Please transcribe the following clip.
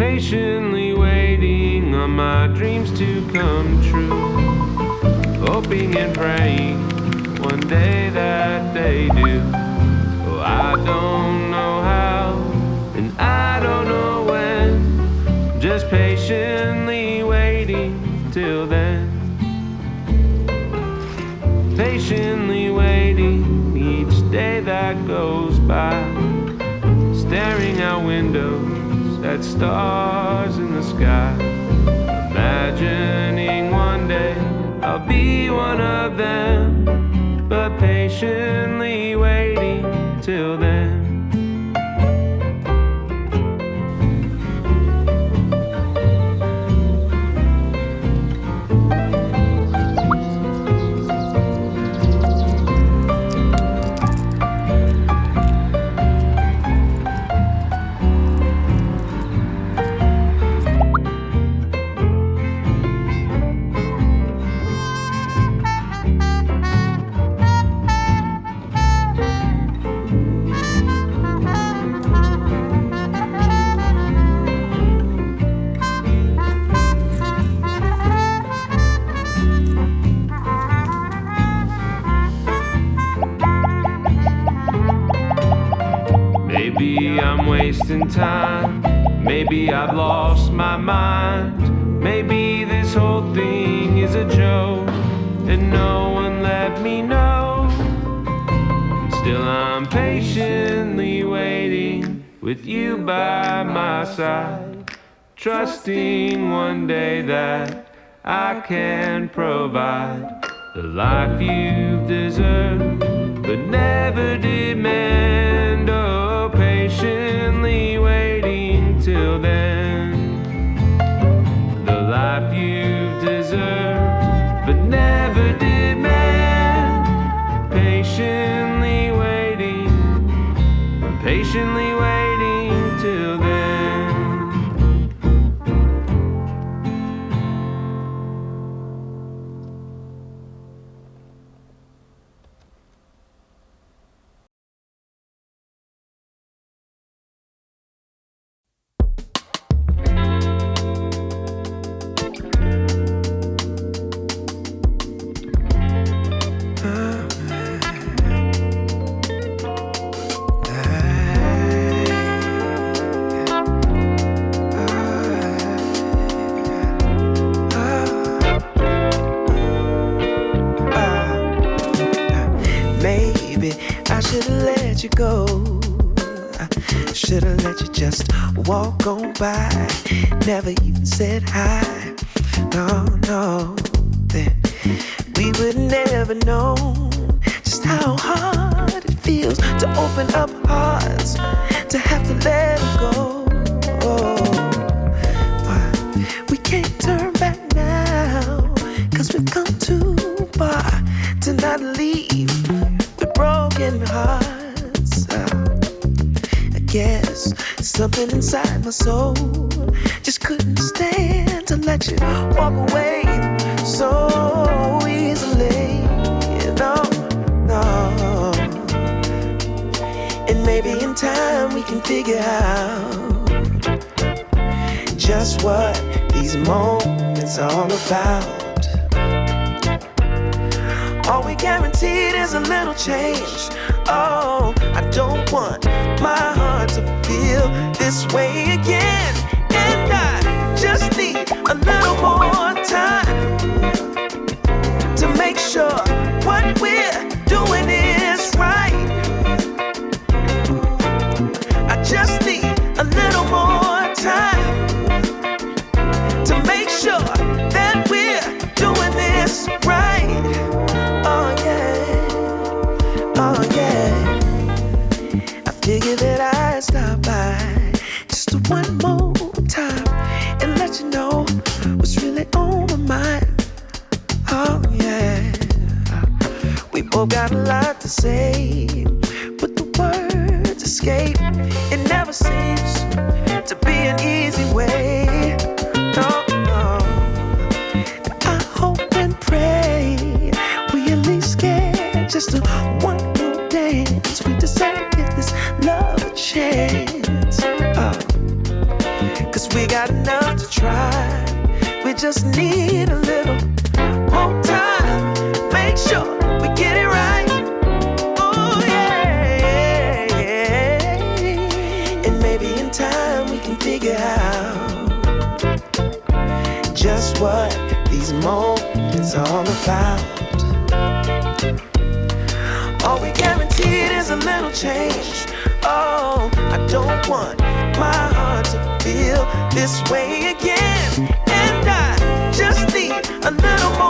patiently waiting on my dreams to come true, hoping and praying one day that they do. Oh, I don't know how, and I don't know when, just patiently waiting till then. Patiently waiting each day that goes by, staring out windows at stars in the sky, imagining one day I'll be one of them, but patiently waiting till then. Maybe I'm wasting time, maybe I've lost my mind, maybe this whole thing is a joke and no one let me know. Still I'm patiently waiting with you by my side, trusting one day that I can provide the life you've deserved but never demand. Oh, patiently waiting till then, the life you've deserved but never demand. Patiently waiting till then. You go, I should've let you just walk on by, never even said hi. No, then we would never know just how hard it feels to open up hearts, to have to let go. But we can't turn back now, 'cause we've come too far to not leave with broken hearts. I guess something inside my soul just couldn't stand to let you walk away so easily. No. And maybe in time we can figure out just what these moments are all about. All we guaranteed is a little change. Oh, I don't want my heart to feel this way again. And I just need a little more time to make sure what we're doing is right. I just need a little more time to make sure that we're doing this right. Oh yeah. I figured that I'd stop by just one more time and let you know what's really on my mind. Oh yeah. We both got a lot to say, but the words escape. It never seems to be an easy way. No. I hope and pray we at least get just one more dance. We deserve to give this love a chance. 'Cause we got enough to try. We just need a little more time. Make sure we get it right. Oh yeah, and maybe in time we can figure out just what these moments are all about. All we guaranteed is a little change. Oh, I don't want my heart to feel this way again. And I just need a little more